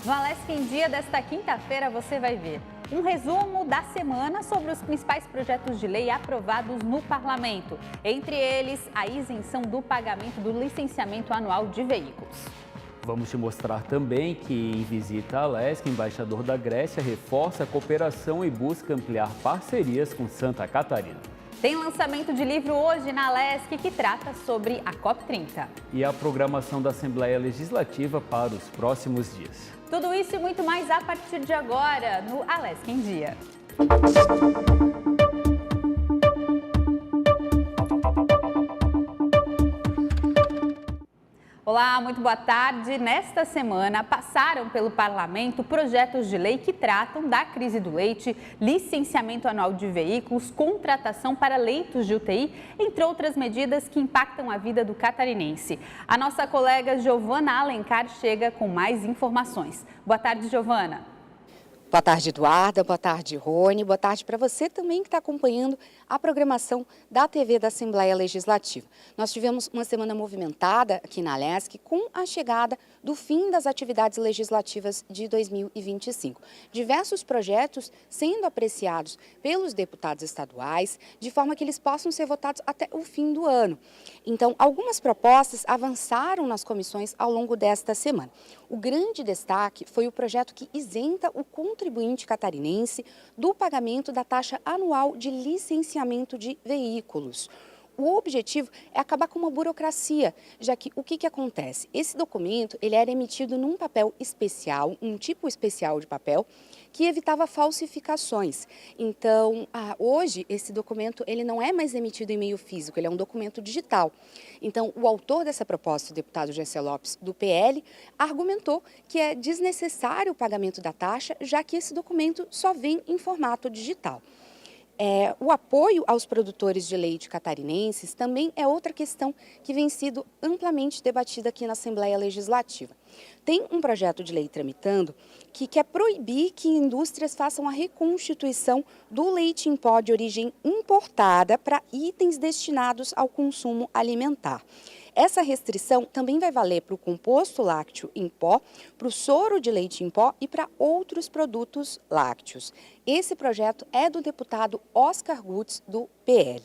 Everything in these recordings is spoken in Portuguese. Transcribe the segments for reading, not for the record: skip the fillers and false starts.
No Alesc em Dia desta quinta-feira você vai ver um resumo da semana sobre os principais projetos de lei aprovados no Parlamento. Entre eles, a isenção do pagamento do licenciamento anual de veículos. Vamos te mostrar também que, em visita a Alesc, o embaixador da Grécia reforça a cooperação e busca ampliar parcerias com Santa Catarina. Tem lançamento de livro hoje na Alesc que trata sobre a COP30. E a programação da Assembleia Legislativa para os próximos dias. Tudo isso e muito mais a partir de agora no Alesc em Dia. Olá, muito boa tarde. Nesta semana passaram pelo Parlamento projetos de lei que tratam da crise do leite, licenciamento anual de veículos, contratação para leitos de UTI, entre outras medidas que impactam a vida do catarinense. A nossa colega Giovana Alencar chega com mais informações. Boa tarde, Giovana. Boa tarde, Eduarda. Boa tarde, Rony. Boa tarde para você também que está acompanhando a programação da TV da Assembleia Legislativa. Nós tivemos uma semana movimentada aqui na Alesc com a chegada do fim das atividades legislativas de 2025. Diversos projetos sendo apreciados pelos deputados estaduais, de forma que eles possam ser votados até o fim do ano. Então, algumas propostas avançaram nas comissões ao longo desta semana. O grande destaque foi o projeto que isenta o contribuinte catarinense do pagamento da taxa anual de licenciamento de veículos. O objetivo é acabar com uma burocracia, já que o que acontece? Esse documento ele era emitido num papel especial, um tipo especial de papel, que evitava falsificações. Então, hoje, esse documento ele não é mais emitido em meio físico, ele é um documento digital. Então, o autor dessa proposta, o deputado Gessé Lopes, do PL, argumentou que é desnecessário o pagamento da taxa, já que esse documento só vem em formato digital. O apoio aos produtores de leite catarinenses também é outra questão que vem sido amplamente debatida aqui na Assembleia Legislativa. Tem um projeto de lei tramitando que quer proibir que indústrias façam a reconstituição do leite em pó de origem importada para itens destinados ao consumo alimentar. Essa restrição também vai valer para o composto lácteo em pó, para o soro de leite em pó e para outros produtos lácteos. Esse projeto é do deputado Oscar Gutz, do PL.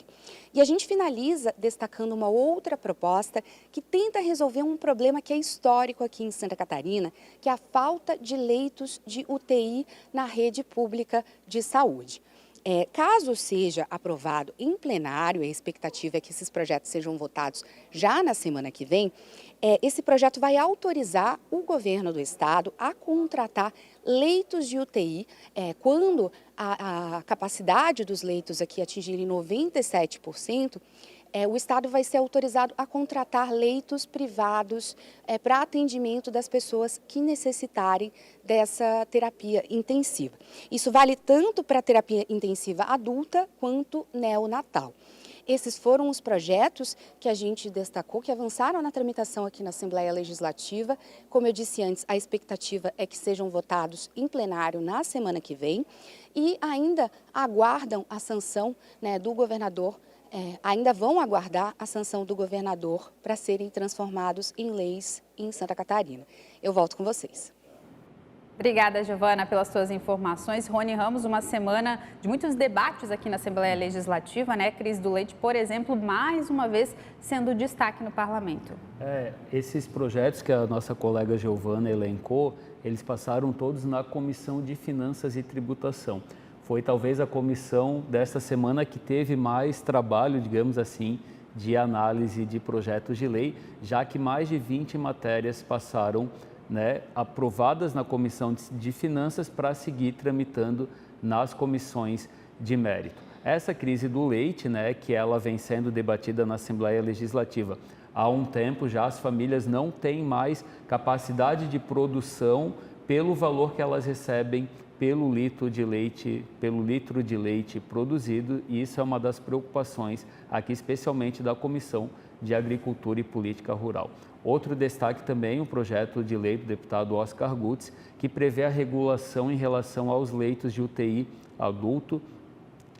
E a gente finaliza destacando uma outra proposta que tenta resolver um problema que é histórico aqui em Santa Catarina, que é a falta de leitos de UTI na rede pública de saúde. Caso seja aprovado em plenário, a expectativa é que esses projetos sejam votados já na semana que vem, esse projeto vai autorizar o governo do estado a contratar leitos de UTI, quando a capacidade dos leitos aqui atingirem 97%, o estado vai ser autorizado a contratar leitos privados para atendimento das pessoas que necessitarem dessa terapia intensiva. Isso vale tanto para a terapia intensiva adulta quanto neonatal. Esses foram os projetos que a gente destacou, que avançaram na tramitação aqui na Assembleia Legislativa. Como eu disse antes, a expectativa é que sejam votados em plenário na semana que vem e ainda aguardam a sanção, do governador. Ainda vão aguardar a sanção do governador para serem transformados em leis em Santa Catarina. Eu volto com vocês. Obrigada, Giovana, pelas suas informações. Rony Ramos, uma semana de muitos debates aqui na Assembleia Legislativa, né? Crise do leite, por exemplo, mais uma vez sendo destaque no Parlamento. Esses projetos que a nossa colega Giovana elencou, eles passaram todos na Comissão de Finanças e Tributação. Foi talvez a comissão desta semana que teve mais trabalho, digamos assim, de análise de projetos de lei, já que mais de 20 matérias passaram, aprovadas na Comissão de Finanças para seguir tramitando nas comissões de mérito. Essa crise do leite, que ela vem sendo debatida na Assembleia Legislativa há um tempo já, as famílias não têm mais capacidade de produção pelo valor que elas recebem pelo litro de leite produzido, e isso é uma das preocupações aqui, especialmente da Comissão de Agricultura e Política Rural. Outro destaque também, o projeto de lei do deputado Oscar Gutz, que prevê a regulação em relação aos leitos de UTI adulto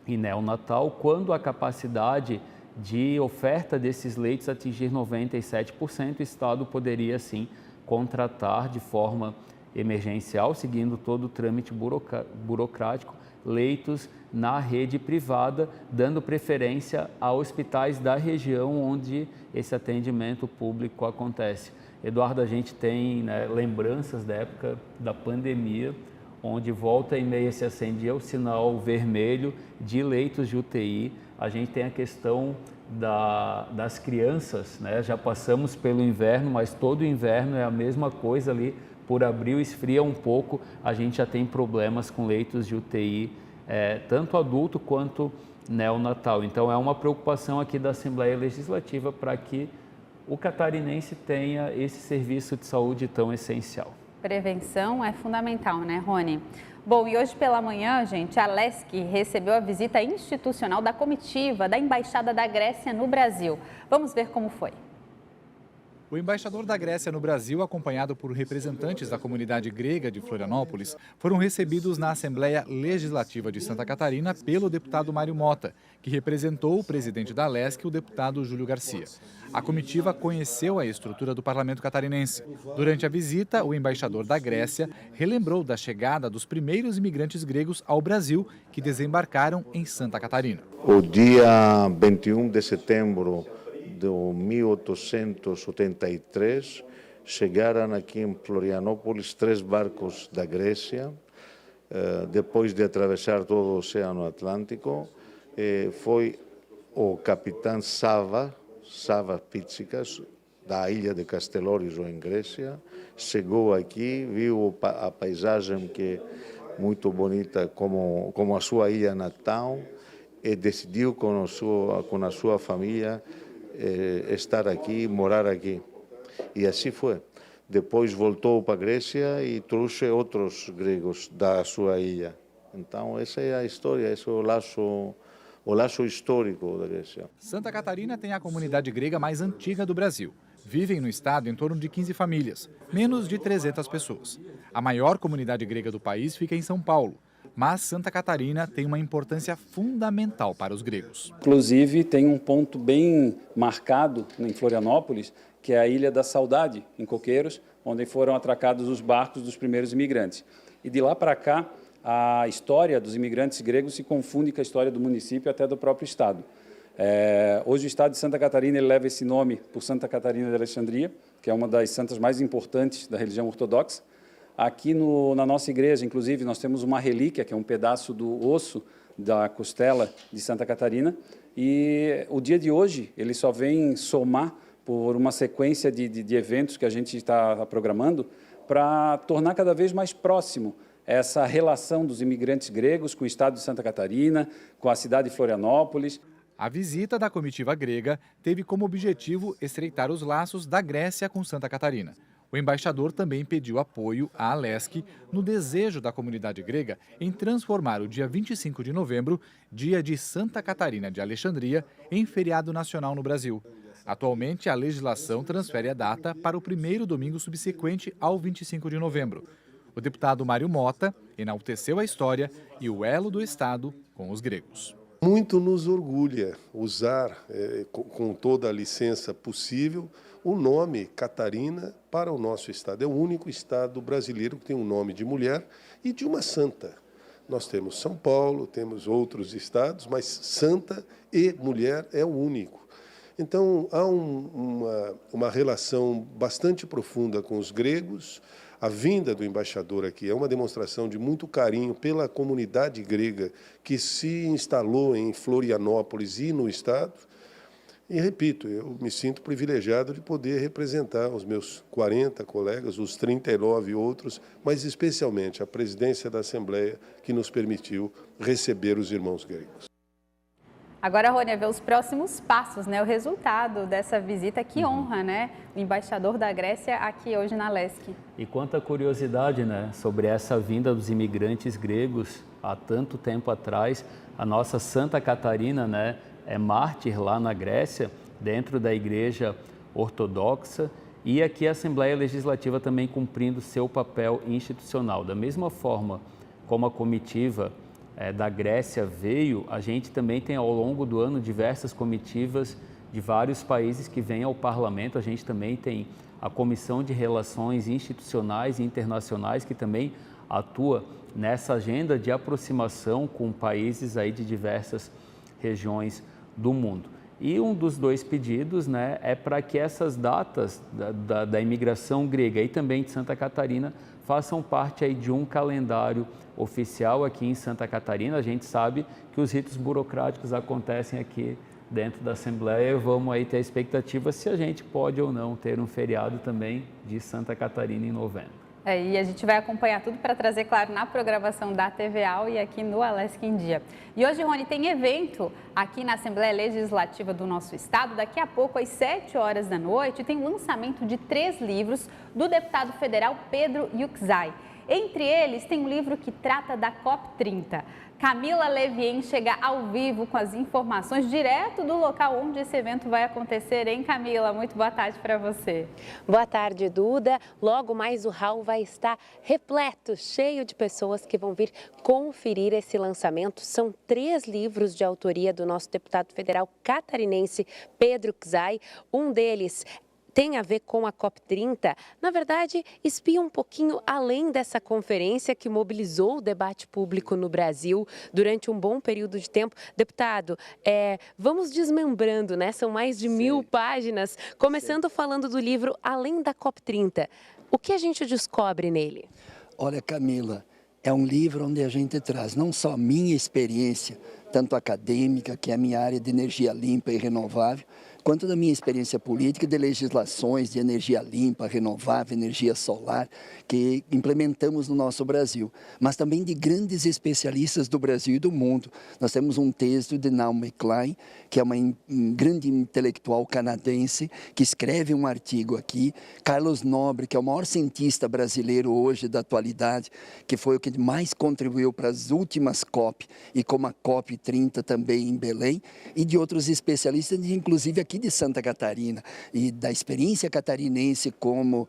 e neonatal, quando a capacidade de oferta desses leitos atingir 97%, o Estado poderia, sim, contratar de forma emergencial, seguindo todo o trâmite burocrático, leitos na rede privada, dando preferência a hospitais da região onde esse atendimento público acontece. Eduardo, a gente tem, né, lembranças da época da pandemia, onde volta e meia se acendia o sinal vermelho de leitos de UTI. A gente tem a questão das crianças, né? Já passamos pelo inverno, mas todo inverno é a mesma coisa ali. Por abril esfria um pouco, a gente já tem problemas com leitos de UTI, tanto adulto quanto neonatal. Então é uma preocupação aqui da Assembleia Legislativa para que o catarinense tenha esse serviço de saúde tão essencial. Prevenção é fundamental, né, Rony? Bom, e hoje pela manhã, gente, a Lesc recebeu a visita institucional da comitiva da Embaixada da Grécia no Brasil. Vamos ver como foi. O embaixador da Grécia no Brasil, acompanhado por representantes da comunidade grega de Florianópolis, foram recebidos na Assembleia Legislativa de Santa Catarina pelo deputado Mário Mota, que representou o presidente da Lesc, o deputado Júlio Garcia. A comitiva conheceu a estrutura do parlamento catarinense. Durante a visita, o embaixador da Grécia relembrou da chegada dos primeiros imigrantes gregos ao Brasil, que desembarcaram em Santa Catarina. O dia 21 de setembro de 1883, chegaram aqui em Florianópolis 3 barcos da Grécia, depois de atravessar todo o Oceano Atlântico. Foi o capitão Savas Pítsicas, da ilha de Casteloris, em Grécia, chegou aqui, viu a paisagem que é muito bonita como a sua ilha natal, e decidiu com a sua família estar aqui, morar aqui. E assim foi. Depois voltou para a Grécia e trouxe outros gregos da sua ilha. Então essa é a história, esse é o laço histórico da Grécia. Santa Catarina tem a comunidade grega mais antiga do Brasil. Vivem no estado em torno de 15 famílias, menos de 300 pessoas. A maior comunidade grega do país fica em São Paulo. Mas Santa Catarina tem uma importância fundamental para os gregos. Inclusive, tem um ponto bem marcado em Florianópolis, que é a Ilha da Saudade, em Coqueiros, onde foram atracados os barcos dos primeiros imigrantes. E de lá para cá, a história dos imigrantes gregos se confunde com a história do município e até do próprio estado. Hoje o estado de Santa Catarina leva esse nome por Santa Catarina de Alexandria, que é uma das santas mais importantes da religião ortodoxa. Aqui na nossa igreja, inclusive, nós temos uma relíquia, que é um pedaço do osso da costela de Santa Catarina. E o dia de hoje, ele só vem somar por uma sequência de eventos que a gente está programando para tornar cada vez mais próximo essa relação dos imigrantes gregos com o estado de Santa Catarina, com a cidade de Florianópolis. A visita da comitiva grega teve como objetivo estreitar os laços da Grécia com Santa Catarina. O embaixador também pediu apoio à Lesc no desejo da comunidade grega em transformar o dia 25 de novembro, dia de Santa Catarina de Alexandria, em feriado nacional no Brasil. Atualmente, a legislação transfere a data para o primeiro domingo subsequente ao 25 de novembro. O deputado Mário Mota enalteceu a história e o elo do Estado com os gregos. Muito nos orgulha usar, com toda a licença possível, o nome Catarina para o nosso estado. É o único estado brasileiro que tem um nome de mulher e de uma santa. Nós temos São Paulo, temos outros estados, mas santa e mulher é o único. Então, há uma relação bastante profunda com os gregos. A vinda do embaixador aqui é uma demonstração de muito carinho pela comunidade grega que se instalou em Florianópolis e no estado. E, repito, eu me sinto privilegiado de poder representar os meus 40 colegas, os 39 outros, mas especialmente a presidência da Assembleia que nos permitiu receber os irmãos gregos. Agora, Rony, ver os próximos passos, né? O resultado dessa visita, que honra, né? O embaixador da Grécia aqui hoje na Lesc. E quanta curiosidade, né? Sobre essa vinda dos imigrantes gregos há tanto tempo atrás. A nossa Santa Catarina, né? É mártir lá na Grécia, dentro da Igreja Ortodoxa. E aqui a Assembleia Legislativa também cumprindo seu papel institucional. Da mesma forma como a comitiva da Grécia veio, a gente também tem ao longo do ano diversas comitivas de vários países que vêm ao parlamento. A gente também tem a Comissão de Relações Institucionais e Internacionais, que também atua nessa agenda de aproximação com países aí de diversas regiões do mundo. E um dos 2 pedidos, né, é para que essas datas da imigração grega e também de Santa Catarina façam parte aí de um calendário oficial aqui em Santa Catarina. A gente sabe que os ritos burocráticos acontecem aqui dentro da Assembleia. Vamos aí ter a expectativa se a gente pode ou não ter um feriado também de Santa Catarina em novembro. E a gente vai acompanhar tudo para trazer, claro, na programação da TVAL e aqui no Alesc em Dia. E hoje, Rony, tem evento aqui na Assembleia Legislativa do nosso estado. Daqui a pouco, às 7 horas da noite, tem o lançamento de 3 livros do deputado federal Pedro Yuxay. Entre eles, tem um livro que trata da COP30. Camila Levien chega ao vivo com as informações direto do local onde esse evento vai acontecer, hein, Camila? Muito boa tarde para você. Boa tarde, Duda. Logo mais o hall vai estar repleto, cheio de pessoas que vão vir conferir esse lançamento. São 3 livros de autoria do nosso deputado federal catarinense Pedro Yuxay. Um deles tem a ver com a COP30, na verdade, espia um pouquinho além dessa conferência que mobilizou o debate público no Brasil durante um bom período de tempo. Deputado, vamos desmembrando, né? São mais de 1000 páginas, começando falando do livro Além da COP30. O que a gente descobre nele? Olha, Camila, é um livro onde a gente traz não só a minha experiência, tanto acadêmica, que é a minha área de energia limpa e renovável, quanto da minha experiência política de legislações de energia limpa, renovável, energia solar, que implementamos no nosso Brasil, mas também de grandes especialistas do Brasil e do mundo. Nós temos um texto de Naomi Klein, que é uma grande intelectual canadense, que escreve um artigo aqui, Carlos Nobre, que é o maior cientista brasileiro hoje da atualidade, que foi o que mais contribuiu para as últimas COP, e como a COP30 também em Belém, e de outros especialistas, inclusive aqui de Santa Catarina, e da experiência catarinense como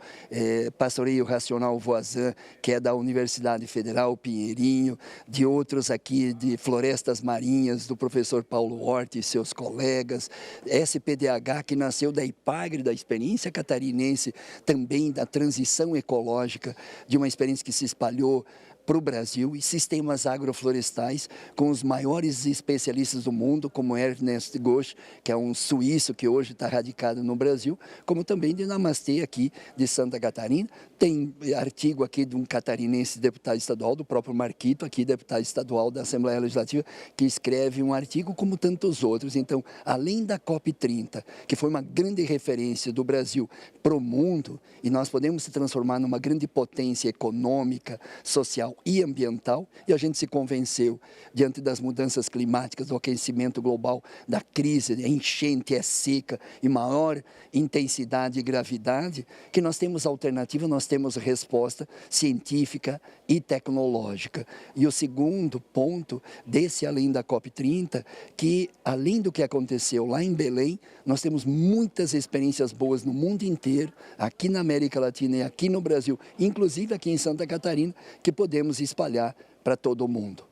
Pastoreio Racional Voisin, que é da Universidade Federal Pinheirinho, de outros aqui de Florestas Marinhas, do professor Paulo Hort e seus colegas, SPDH, que nasceu da IPAGRE, da experiência catarinense, também da transição ecológica, de uma experiência que se espalhou para o Brasil, e sistemas agroflorestais com os maiores especialistas do mundo, como Ernest Gosch, que é um suíço que hoje está radicado no Brasil, como também de Namastê aqui de Santa Catarina. Tem artigo aqui de um catarinense deputado estadual, do próprio Marquito, aqui deputado estadual da Assembleia Legislativa, que escreve um artigo como tantos outros. Então, além da COP30, que foi uma grande referência do Brasil para o mundo, e nós podemos se transformar numa grande potência econômica, social e ambiental, e a gente se convenceu, diante das mudanças climáticas, do aquecimento global, da crise, a enchente, seca e maior intensidade e gravidade, que nós temos alternativa, nós temos resposta científica e tecnológica. E o segundo ponto desse além da COP30, que além do que aconteceu lá em Belém, nós temos muitas experiências boas no mundo inteiro, aqui na América Latina e aqui no Brasil, inclusive aqui em Santa Catarina, que podemos espalhar para todo o mundo.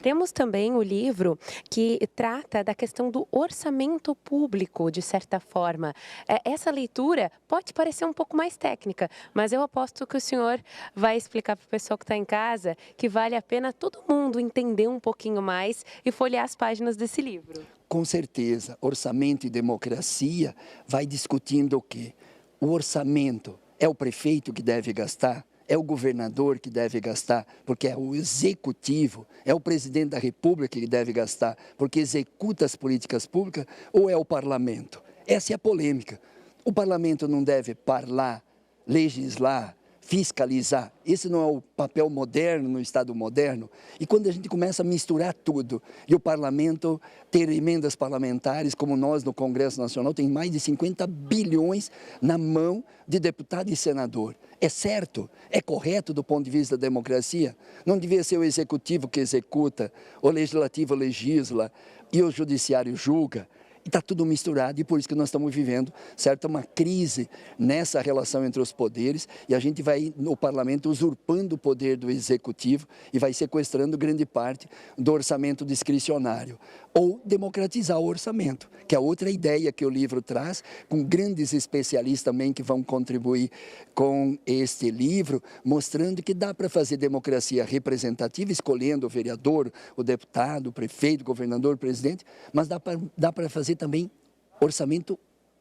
Temos também o livro que trata da questão do orçamento público, de certa forma. Essa leitura pode parecer um pouco mais técnica, mas eu aposto que o senhor vai explicar para o pessoal que está em casa que vale a pena todo mundo entender um pouquinho mais e folhear as páginas desse livro. Com certeza, orçamento e democracia vai discutindo o quê? O orçamento é o prefeito que deve gastar? É o governador que deve gastar, porque é o executivo, é o presidente da República que deve gastar, porque executa as políticas públicas, ou é o parlamento? Essa é a polêmica. O parlamento não deve parlar, legislar, fiscalizar. Esse não é o papel moderno no Estado moderno? E quando a gente começa a misturar tudo, e o parlamento ter emendas parlamentares, como nós no Congresso Nacional, tem mais de 50 bilhões na mão de deputado e senador. É certo? É correto do ponto de vista da democracia? Não devia ser o executivo que executa, o legislativo legisla e o judiciário julga? E está tudo misturado, e por isso que nós estamos vivendo, certo, uma crise nessa relação entre os poderes, e a gente vai, no parlamento, usurpando o poder do executivo e vai sequestrando grande parte do orçamento discricionário. ou democratizar o orçamento, que é outra ideia que o livro traz, com grandes especialistas também que vão contribuir com este livro, mostrando que dá para fazer democracia representativa, escolhendo o vereador, o deputado, o prefeito, o governador, o presidente, mas dá para fazer também orçamento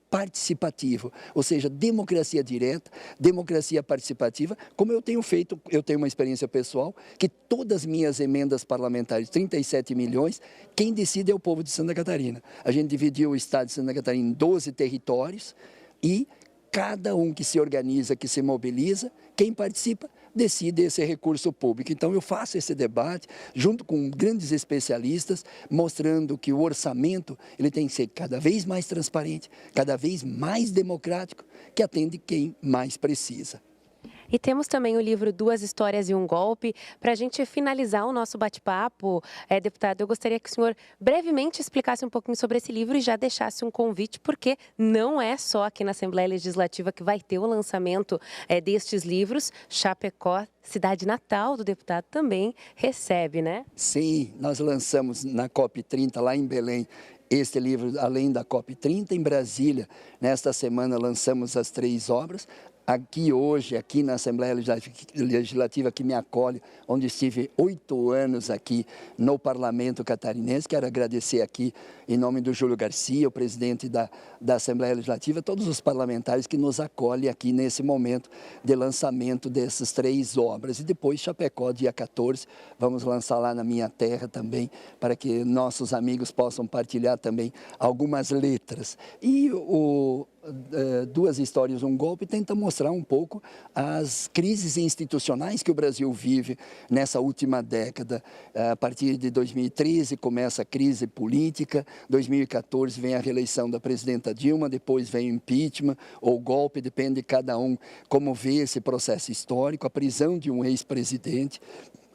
participativo, ou seja, democracia direta, democracia participativa, como eu tenho feito, eu tenho uma experiência pessoal, que todas as minhas emendas parlamentares, 37 milhões, quem decide é o povo de Santa Catarina. A gente dividiu o estado de Santa Catarina em 12 territórios e cada um que se organiza, que se mobiliza, quem participa, decide esse recurso público. Então, eu faço esse debate junto com grandes especialistas, mostrando que o orçamento ele tem que ser cada vez mais transparente, cada vez mais democrático, que atende quem mais precisa. E temos também o livro Duas Histórias e um Golpe. Para a gente finalizar o nosso bate-papo, deputado, eu gostaria que o senhor brevemente explicasse um pouquinho sobre esse livro e já deixasse um convite, porque não é só aqui na Assembleia Legislativa que vai ter o lançamento destes livros. Chapecó, cidade natal do deputado, também recebe, né? Sim, nós lançamos na COP30 lá em Belém este livro, além da COP30, em Brasília. Nesta semana lançamos as 3 obras. Aqui hoje, aqui na Assembleia Legislativa que me acolhe, onde estive 8 anos aqui no Parlamento Catarinense. Quero agradecer aqui, em nome do Júlio Garcia, o presidente da Assembleia Legislativa, todos os parlamentares que nos acolhem aqui nesse momento de lançamento dessas 3 obras. E depois Chapecó, dia 14, vamos lançar lá na minha terra também, para que nossos amigos possam partilhar também algumas letras. E Duas Histórias, um Golpe tenta mostrar um pouco as crises institucionais que o Brasil vive nessa última década. A partir de 2013 começa a crise política, 2014 vem a reeleição da presidenta Dilma, depois vem o impeachment ou golpe, depende de cada um como vê esse processo histórico, a prisão de um ex-presidente,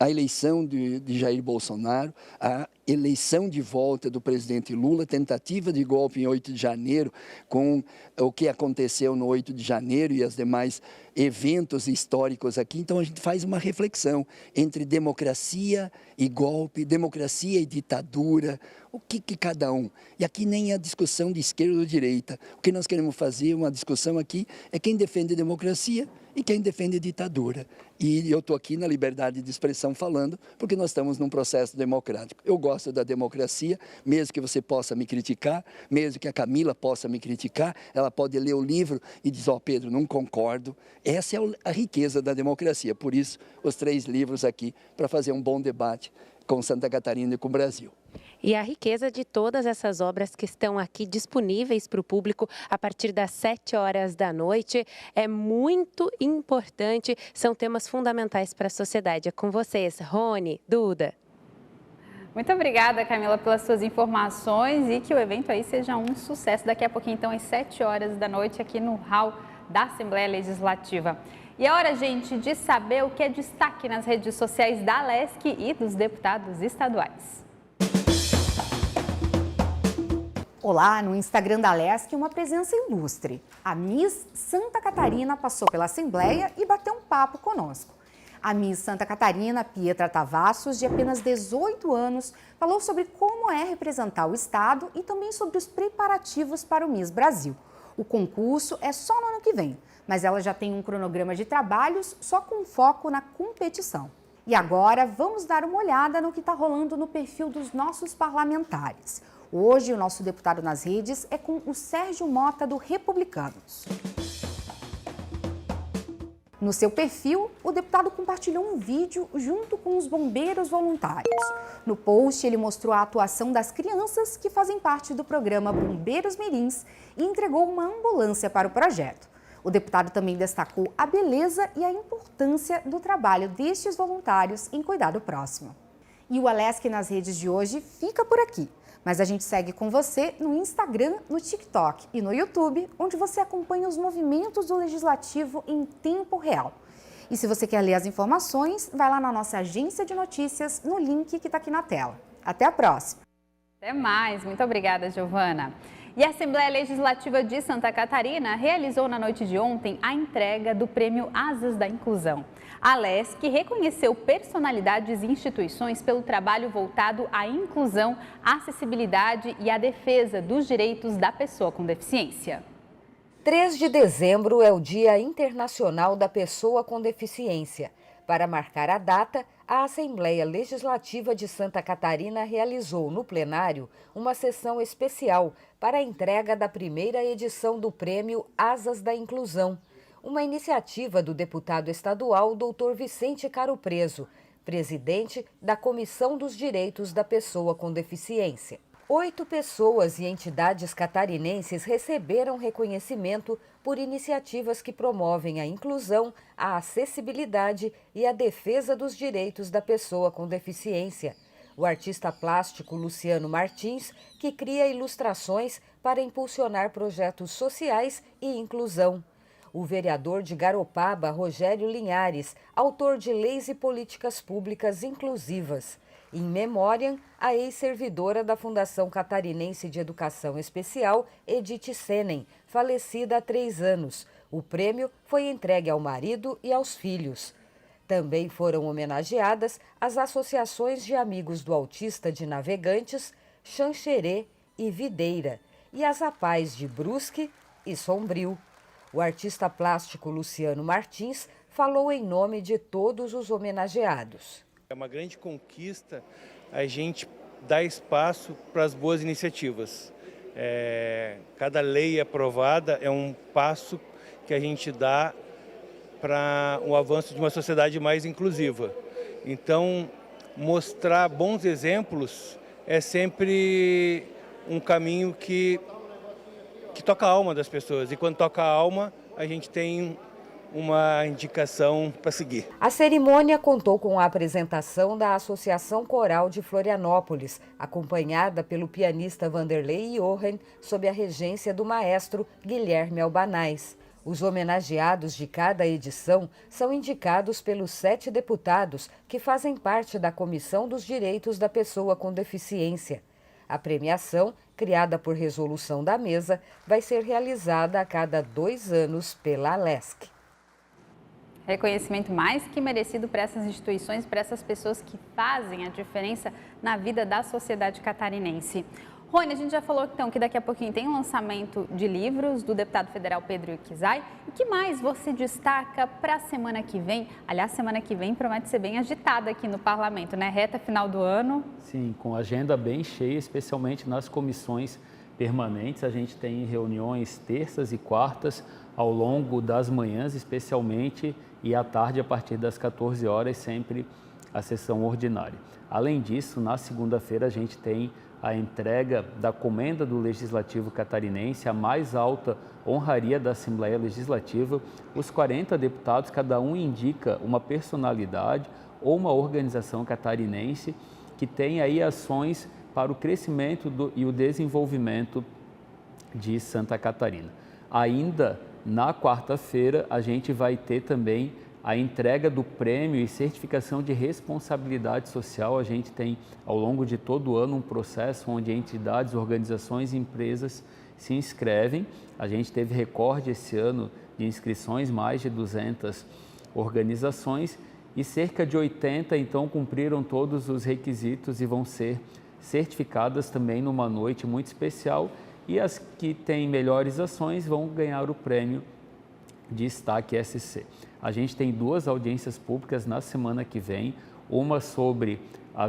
a eleição de Jair Bolsonaro, a eleição de volta do presidente Lula, tentativa de golpe em 8 de janeiro, com o que aconteceu no 8 de janeiro e os demais eventos históricos aqui. Então, a gente faz uma reflexão entre democracia e golpe, democracia e ditadura, o que cada um. E aqui nem a discussão de esquerda ou direita. O que nós queremos fazer, uma discussão aqui, é quem defende democracia e quem defende ditadura. E eu estou aqui na liberdade de expressão falando, porque nós estamos num processo democrático. Eu gosto da democracia, mesmo que você possa me criticar, mesmo que a Camila possa me criticar, ela pode ler o livro e dizer, Pedro, não concordo. Essa é a riqueza da democracia. Por isso, os 3 livros aqui, para fazer um bom debate com Santa Catarina e com o Brasil. E a riqueza de todas essas obras que estão aqui disponíveis para o público a partir das 7 horas da noite é muito importante, são temas fundamentais para a sociedade. É com vocês, Rony, Duda. Muito obrigada, Camila, pelas suas informações e que o evento aí seja um sucesso. Daqui a pouquinho, então, às 7 horas da noite, aqui no hall da Assembleia Legislativa. E é hora, gente, de saber o que é destaque nas redes sociais da Alesc e dos deputados estaduais. Olá, no Instagram da Alesc, uma presença ilustre. A Miss Santa Catarina passou pela Assembleia e bateu um papo conosco. A Miss Santa Catarina, Pietra Tavassos, de apenas 18 anos, falou sobre como é representar o estado e também sobre os preparativos para o Miss Brasil. O concurso é só no ano que vem, mas ela já tem um cronograma de trabalhos só com foco na competição. E agora vamos dar uma olhada no que está rolando no perfil dos nossos parlamentares. Hoje, o nosso deputado nas redes é com o Sérgio Mota, do Republicanos. No seu perfil, o deputado compartilhou um vídeo junto com os bombeiros voluntários. No post, ele mostrou a atuação das crianças que fazem parte do programa Bombeiros Mirins e entregou uma ambulância para o projeto. O deputado também destacou a beleza e a importância do trabalho destes voluntários em cuidar do próximo. E o Alesc nas redes de hoje fica por aqui. Mas a gente segue com você no Instagram, no TikTok e no YouTube, onde você acompanha os movimentos do Legislativo em tempo real. E se você quer ler as informações, vai lá na nossa agência de notícias, no link que está aqui na tela. Até a próxima! Até mais! Muito obrigada, Giovana! E a Assembleia Legislativa de Santa Catarina realizou na noite de ontem a entrega do Prêmio Asas da Inclusão. A LESC reconheceu personalidades e instituições pelo trabalho voltado à inclusão, acessibilidade e à defesa dos direitos da pessoa com deficiência. 3 de dezembro é o Dia Internacional da Pessoa com Deficiência. Para marcar a data, a Assembleia Legislativa de Santa Catarina realizou no plenário uma sessão especial para a entrega da primeira edição do Prêmio Asas da Inclusão, uma iniciativa do deputado estadual Dr. Vicente Caro Preso, presidente da Comissão dos Direitos da Pessoa com Deficiência. 8 pessoas e entidades catarinenses receberam reconhecimento por iniciativas que promovem a inclusão, a acessibilidade e a defesa dos direitos da pessoa com deficiência. O artista plástico Luciano Martins, que cria ilustrações para impulsionar projetos sociais e inclusão. O vereador de Garopaba, Rogério Linhares, autor de leis e políticas públicas inclusivas. In memoriam, a ex-servidora da Fundação Catarinense de Educação Especial, Edith Senen, falecida há 3 anos. O prêmio foi entregue ao marido e aos filhos. Também foram homenageadas as associações de amigos do autista de Navegantes, Xanxerê e Videira, e as APAES de Brusque e Sombrio. O artista plástico Luciano Martins falou em nome de todos os homenageados. É uma grande conquista a gente dar espaço para as boas iniciativas. Cada lei aprovada é um passo que a gente dá para o avanço de uma sociedade mais inclusiva. Então, mostrar bons exemplos é sempre um caminho que toca a alma das pessoas. E quando toca a alma, a gente tem uma indicação para seguir. A cerimônia contou com a apresentação da Associação Coral de Florianópolis, acompanhada pelo pianista Vanderlei Johan, sob a regência do maestro Guilherme Albanais. Os homenageados de cada edição são indicados pelos 7 deputados que fazem parte da Comissão dos Direitos da Pessoa com Deficiência. A premiação, criada por resolução da mesa, vai ser realizada a cada 2 anos pela LESC. Reconhecimento mais que merecido para essas instituições, para essas pessoas que fazem a diferença na vida da sociedade catarinense. Rony, a gente já falou então que daqui a pouquinho tem um lançamento de livros do deputado federal Pedro Iquizai. O que mais você destaca para a semana que vem? Aliás, semana que vem promete ser bem agitada aqui no parlamento, né? Reta final do ano. Sim, com agenda bem cheia, especialmente nas comissões permanentes. A gente tem reuniões terças e quartas ao longo das manhãs, especialmente, e à tarde, a partir das 14 horas, sempre a sessão ordinária. Além disso, na segunda-feira, a gente tem a entrega da Comenda do Legislativo Catarinense, a mais alta honraria da Assembleia Legislativa. Os 40 deputados, cada um indica uma personalidade ou uma organização catarinense que tem aí ações para o crescimento e o desenvolvimento de Santa Catarina. Ainda na quarta-feira, a gente vai ter também a entrega do prêmio e certificação de responsabilidade social. A gente tem, ao longo de todo o ano, um processo onde entidades, organizações e empresas se inscrevem. A gente teve recorde esse ano de inscrições, mais de 200 organizações, e cerca de 80, então, cumpriram todos os requisitos e vão ser certificadas também numa noite muito especial. E as que têm melhores ações vão ganhar o prêmio Destaque SC. A gente tem 2 audiências públicas na semana que vem, uma sobre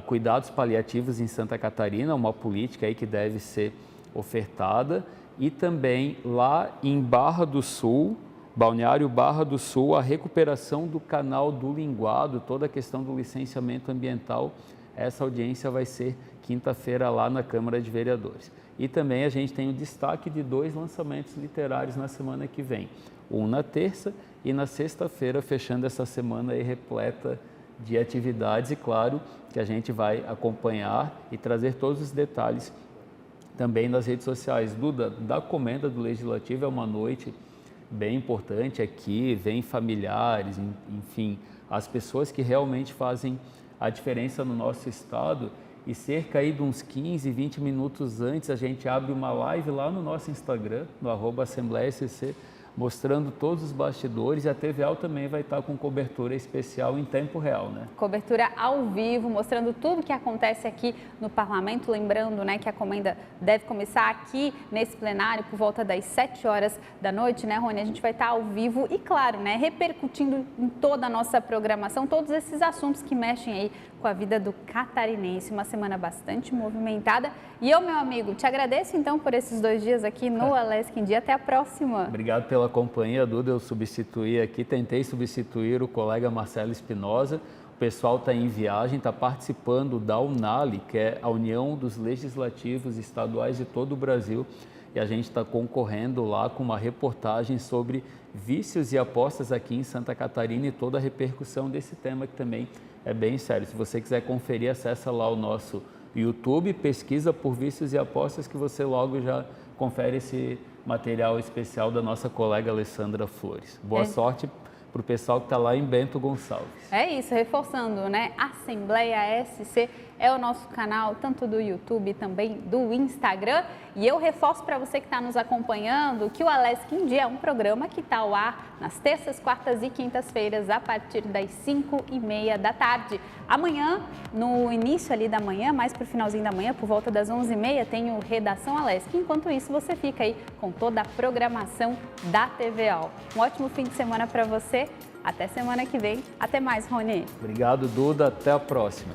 cuidados paliativos em Santa Catarina, uma política aí que deve ser ofertada, e também lá em Barra do Sul, Balneário Barra do Sul, a recuperação do canal do Linguado, toda a questão do licenciamento ambiental. Essa audiência vai ser quinta-feira lá na Câmara de Vereadores. E também a gente tem o destaque de 2 lançamentos literários na semana que vem. Um na terça e na sexta-feira, fechando essa semana aí repleta de atividades. E claro que a gente vai acompanhar e trazer todos os detalhes também nas redes sociais. Duda, da Comenda do Legislativo é uma noite bem importante aqui, vem familiares, enfim, as pessoas que realmente fazem a diferença no nosso estado. e cerca aí de uns 15, 20 minutos antes a gente abre uma live lá no nosso Instagram, no @AssembleiaSCC, mostrando todos os bastidores, e a TVAL também vai estar com cobertura especial em tempo real, né? Cobertura ao vivo, mostrando tudo o que acontece aqui no Parlamento, lembrando, né, que a comenda deve começar aqui nesse plenário por volta das 7 horas da noite, né, Rony? A gente vai estar ao vivo e, claro, né, repercutindo em toda a nossa programação, todos esses assuntos que mexem aí com a vida do catarinense. Uma semana bastante movimentada. E eu, meu amigo, te agradeço então por esses 2 dias aqui no Alesc em Dia. Até a próxima. Obrigado pela companhia, Duda. Eu substituí aqui, tentei substituir o colega Marcelo Espinosa. O pessoal está em viagem, está participando da UNALI, que é a União dos Legislativos Estaduais de todo o Brasil. E a gente está concorrendo lá com uma reportagem sobre vícios e apostas aqui em Santa Catarina e toda a repercussão desse tema que também é bem sério. Se você quiser conferir, acessa lá o nosso YouTube, pesquisa por vícios e apostas que você logo já confere esse material especial da nossa colega Alessandra Flores. Boa sorte para o pessoal que está lá em Bento Gonçalves. É isso, reforçando, né? Assembleia SC é o nosso canal, tanto do YouTube, também do Instagram. E eu reforço para você que está nos acompanhando que o Alesc em Dia é um programa que está ao ar nas terças, quartas e quintas-feiras, a partir das 5h30 da tarde. Amanhã, no início ali da manhã, mais para o finalzinho da manhã, por volta das 11h30, tem o Redação Alesc. Enquanto isso, você fica aí com toda a programação da TVAL. Um ótimo fim de semana para você. Até semana que vem. Até mais, Rony. Obrigado, Duda. Até a próxima.